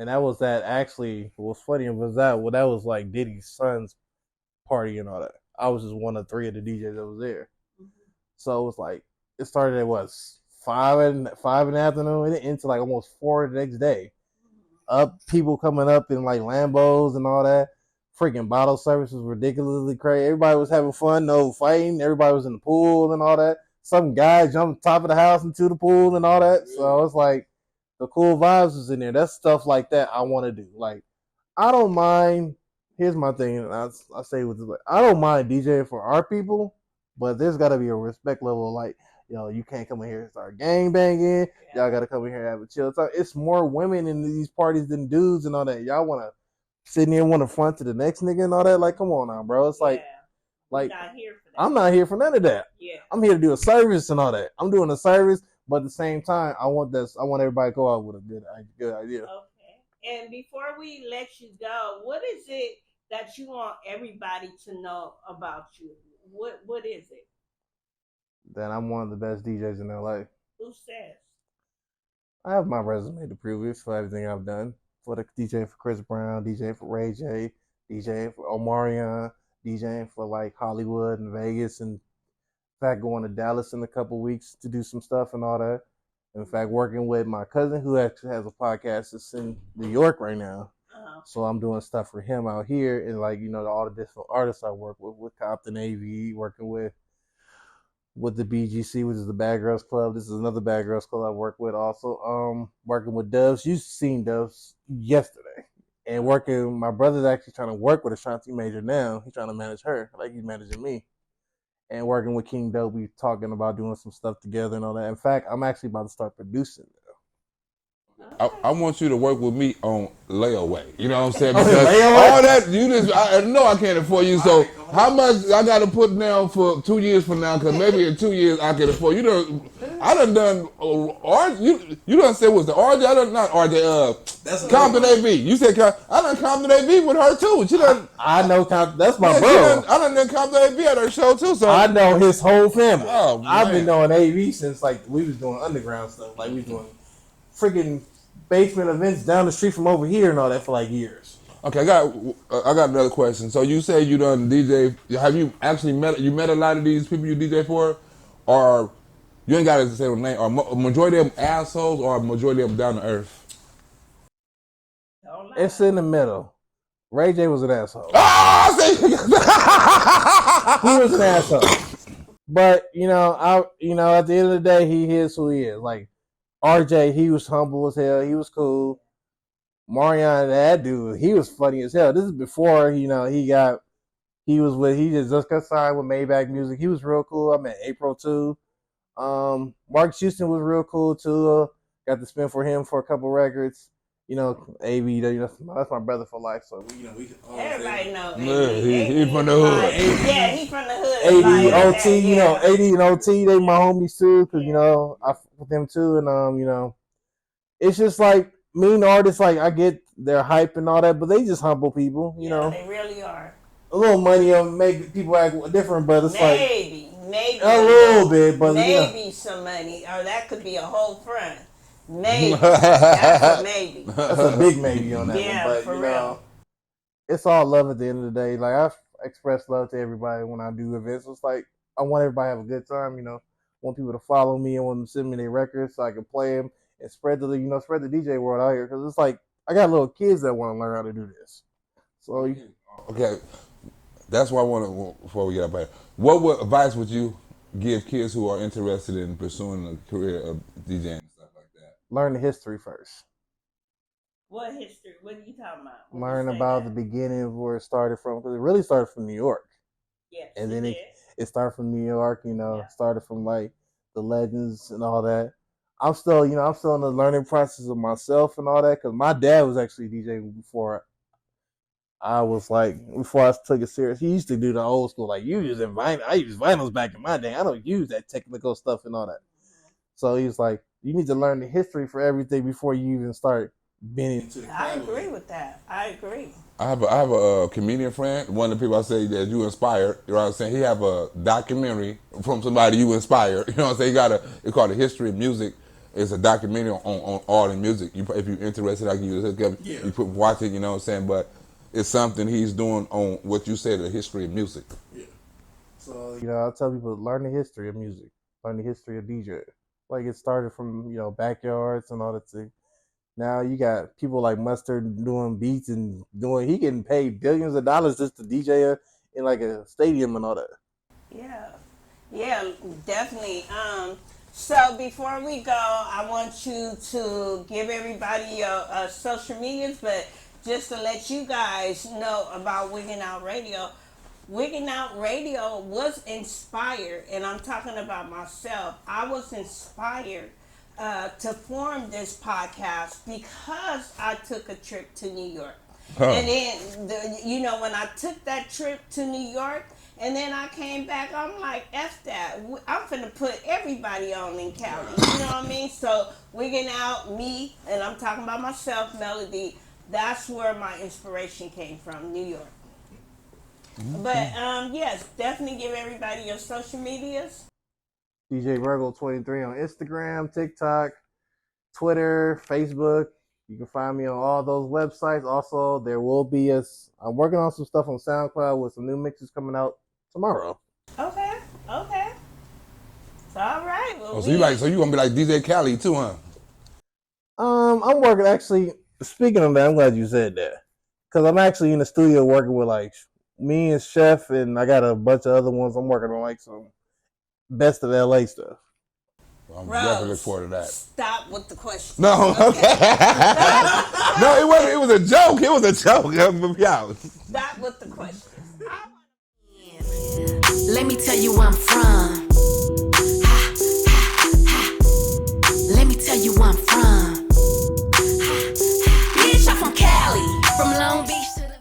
And that was actually, what's funny was that was like Diddy's son's party and all that. I was just one of 3 of the DJs that was there. So it was like, it started at 5 in the afternoon and it into like almost 4 the next day. People coming up in like Lambos and all that. Freaking bottle service was ridiculously crazy. Everybody was having fun, no fighting. Everybody was in the pool and all that. Some guy jumped top of the house into the pool and all that. So it's like, the cool vibes was in there. That's stuff like that I want to do. Like, I don't mind. Here's my thing. I say with this, I don't mind DJing for our people, but there's got to be a respect level. Like, you can't come in here and start gang banging. Y'all got to come in here and have a chill time. It's more women in these parties than dudes and all that. Y'all want to sit in here and want to front to the next nigga and all that. Like, come on now, bro. It's like not here for that. I'm not here for none of that. Yeah. I'm here to do a service and all that. I'm doing a service. But at the same time, I want everybody to go out with a good idea. Okay. And before we let you go, what is it that you want everybody to know about you? What is it? That I'm one of the best DJs in LA. Who says? I have my resume to prove it for everything I've done. For the DJ for Chris Brown, DJ for Ray J, DJ for Omarion, DJing for like Hollywood and Vegas, and in fact going to Dallas in a couple weeks to do some stuff and all that. In fact, working with my cousin who actually has a podcast that's in New York right now. So I'm doing stuff for him out here, and like all the different artists I work with Compton AV, working with the BGC, which is the Bad Girls Club. This is another Bad Girls Club I work with also. Working with Doves. You've seen Doves yesterday. And my brother's actually trying to work with Ashanti Major now. He's trying to manage her like he's managing me. And working with King Dope, we talking about doing some stuff together and all that. In fact, I'm actually about to start producing now. I want you to work with me on layaway. You know what I'm saying? Oh, Because layaway? all that, I know I can't afford you. So how much I got to put down for 2 years from now? Because maybe in 2 years I can afford you. I done RJ. You done said was the RJ? Not RJ. Compton AV. You said I done Compton AV with her too. She done. I know that's my Yeah, bro. I done Compton AV at her show too. So I know his whole family. Oh, I've been man. knowing AV since like we was doing underground stuff. Like we was doing freaking basement events down the street from over here and all that for like years. Okay, I got another question. So you say you done DJ. Have you actually met a lot of these people you DJ for, or you ain't got to say their name? Or majority of them assholes, or majority of them down to earth? It's in the middle. Ray J was an asshole. Ah, He was an asshole. But at the end of the day, he is who he is. Like RJ, he was humble as hell. He was cool. Marion, that dude, he was funny as hell. This is before he just got signed with Maybach Music. He was real cool. I met April too. Mark Houston was real cool too. Got to spin for him for a couple records. AV, that's my brother for life. So we Everybody know. Yeah, he from the hood. Yeah, he from the hood. AD, OT, AD and OT, they my homies too, because I fuck with them too, and it's just like mean artists. Like I get their hype and all that, but they just humble people. They really are. A little money will make people act different, but it's maybe a little bit, but maybe some money, or that could be a whole front. Maybe that's a maybe. That's a big maybe on that yeah, one. But for real. It's all love at the end of the day. Like I express love to everybody when I do events. It's like I want everybody to have a good time. Want people to follow me. I want them to send me their records so I can play them and spread the DJ world out here. Because it's like I got little kids that want to learn how to do this. So Okay, that's what I want to. Before we get up here, what advice would you give kids who are interested in pursuing a career of DJing? Learn the history first. What history? What are you talking about? Learn about the beginning of where it started from, because it really started from New York. Yes, and then it started from New York. Started from like the legends and all that. I'm still in the learning process of myself and all that, because my dad was actually DJing before I took it serious. He used to do the old school, like you use vinyl. I used vinyls back in my day. I don't use that technical stuff and all that. So he's like, you need to learn the history for everything before you even start being into the I agree with that. I agree. I have a comedian friend. One of the people I say that you inspired. You know what I'm saying? He have a documentary from somebody you inspired. You know what I'm saying? It's called The History of Music. It's a documentary on art and music. If you're interested, I can use it. You watch it. You know what I'm saying? But it's something he's doing on what you said, the history of music. Yeah. So I tell people, learn the history of music. Learn the history of DJ. Like it started from backyards and all that thing. Now you got people like Mustard doing beats and he getting paid billions of dollars just to DJ in like a stadium and all that. Yeah, definitely. So before we go, I want you to give everybody your social medias, but just to let you guys know about Wigging Out Radio. Wigging Out Radio was inspired, and I'm talking about myself. I was inspired to form this podcast because I took a trip to New York. And then, when I took that trip to New York, and then I came back, I'm like, F that. I'm finna put everybody on in Cali. You know what I mean? So, Wigging Out, me, and I'm talking about myself, Melody, that's where my inspiration came from, New York. But yes, definitely give everybody your social medias. DJ Virgo 23 on Instagram, TikTok, Twitter, Facebook. You can find me on all those websites. Also, there will be I'm working on some stuff on SoundCloud with some new mixes coming out tomorrow. Okay. So, all right. Well, So you gonna be like DJ Khaled too, huh? I'm working actually. Speaking of that, I'm glad you said that because I'm actually in the studio working with like me and Chef, and I got a bunch of other ones. I'm working on like some best of LA stuff. Well, I'm Rose, definitely look forward to that. Stop with the question. No, okay. No, it wasn't. It was a joke. It was a joke. Yeah. Stop with the question. Let me tell you where I'm from. Ha, ha, ha. Let me tell you where I'm from. Ha, ha. Bitch, I'm from Cali, from Long Beach to the...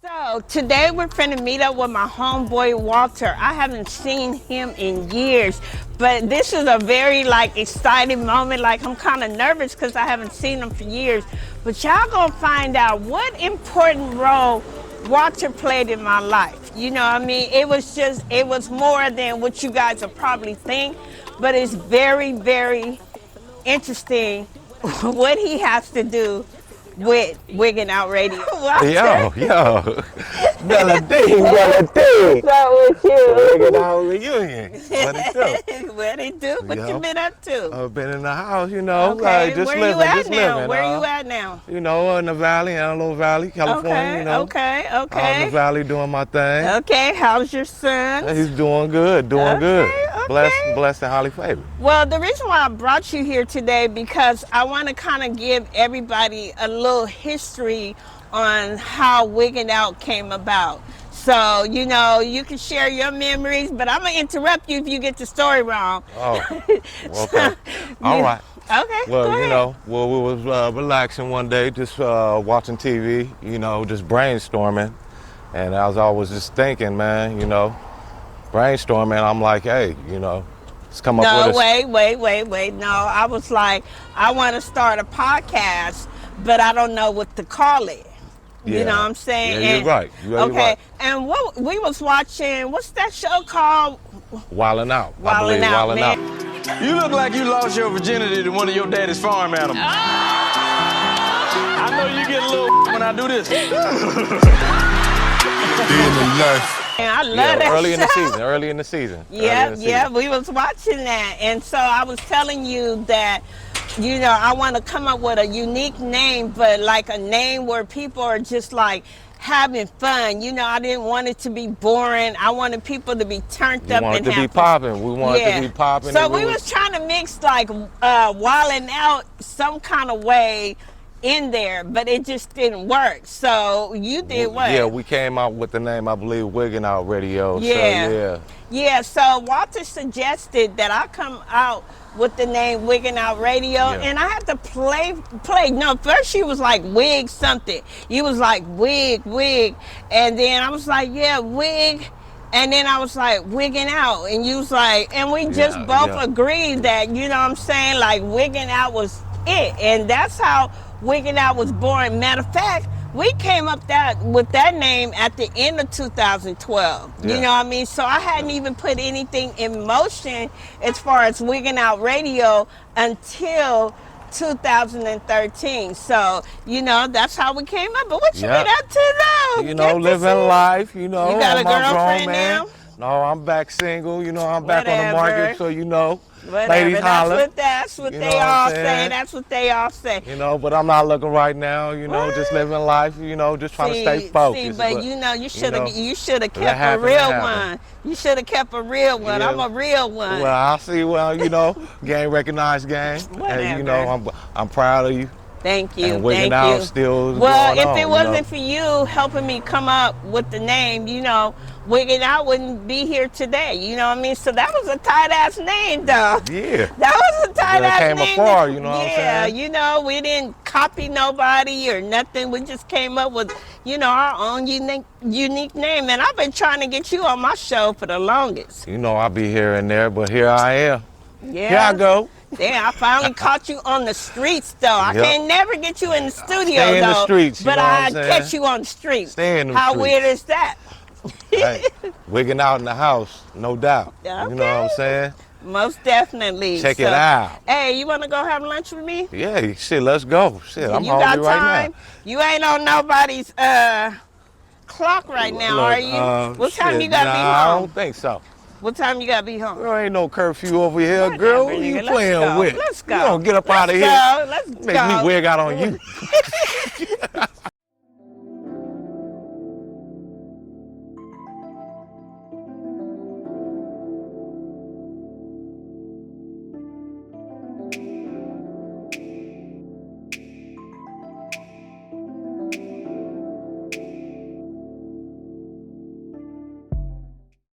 So today we're finna meet up with my homeboy Walter. I haven't seen him in years, but this is a very exciting moment. Like I'm kind of nervous because I haven't seen him for years. But y'all gonna find out what important role Walter played in my life. You know what I mean? It was more than what you guys will probably think, but it's very, very interesting what he has to do with Wigginoutradio. Yo. Bella D. What's up with you? Wigginoutradio reunion. What it do? What it do? What you been up to? I've been in the house, you know, Okay, just where living, you at just now? living. Where you at now? You know, in the valley, Antelope Valley, California, you know. Okay. Out in the valley doing my thing. Okay, how's your son? He's doing good, good. Okay. Blessed and highly favored. Well, the reason why I brought you here today because I want to kind of give everybody a little history on how Wiggin' Out came about. So, you know, you can share your memories, but I'm going to interrupt you if you get the story wrong. Oh, okay. All right. Okay, Well, go ahead. you know, we was relaxing one day, just watching TV, you know, just brainstorming. And as I was just thinking, man, you know, brainstorming, I'm like, hey, you know, let's come up with a... Wait. No, I was like, I want to start a podcast, but I don't know what to call it. Yeah. You know what I'm saying? Yeah, you're right. You're right. And what we was watching, what's that show called? Wildin' Out. Wildin' Out, man. You look like you lost your virginity to one of your daddy's farm animals. I know you get a little when I do this. And I love that Early in the season. Yeah, we was watching that. And so I was telling you that, you know, I want to come up with a unique name, but like a name where people are just like having fun. You know, I didn't want it to be boring. I wanted people to be turned up and happy. We wanted to be popping. So we was trying to mix like wilding out some kind of way in there, but it just didn't work. So you did what? Yeah, we came out with the name, I believe, Wigginoutradio. Yeah. So, yeah, so Walter suggested that I come out with the name Wigginoutradio, and I had to play. No, first she was like Wig something. You was like Wig, and then I was like, yeah, Wig. And then I was like, Wiggin' Out. And you was like, and we just both agreed that, you know what I'm saying, like Wiggin' Out was it. And that's how Wiggin' Out was born. Matter of fact, we came up with that name at the end of 2012. You know what I mean? So I hadn't even put anything in motion as far as Wigginoutradio until 2013. So, you know, that's how we came up. But what you been up to though? You know, living life, you know. You got a girlfriend now? No, I'm back single, you know, I'm back on the market, so you know. Whatever. Ladies holler. That's what they all say. That's what they all say. You know, but I'm not looking right now. You know, just living life. You know, just trying to stay focused. But you know, you should have kept a real one. You should have kept a real one. Yeah. I'm a real one. Well, I see. Well, you know, game recognized game. Whatever. And you know, I'm proud of you. Thank you. And Wiggin' Out still well, going if it on, wasn't for you helping me come up with the name, you know, Wiggin' Out wouldn't be here today. You know what I mean? So that was a tight ass name, though. Yeah. That was a tight ass name. Came afar, you know what I'm saying? Yeah, you know, we didn't copy nobody or nothing. We just came up with, you know, our own unique name. And I've been trying to get you on my show for the longest. You know, I'll be here and there, but here I am. Yeah. Here I go. Damn, I finally caught you on the streets, though. I can't never get you in the studio, Stay in though. the streets, you but know what I I'm saying? catch you on the streets. Stay in the How streets. weird is that? Hey, wigging out in the house, no doubt. Okay. You know what I'm saying? Most definitely. Check it out. Hey, you want to go have lunch with me? Yeah, shit, let's go. Shit, I'm you hungry got right time? now. You ain't on nobody's clock right now, Look, are you? What time shit, you gotta be nah, I home? don't think so. What time you gotta be home? There ain't no curfew over here, girl. Who you playing with? Let's go. You don't get up out of here. Let's Make me wig out on you.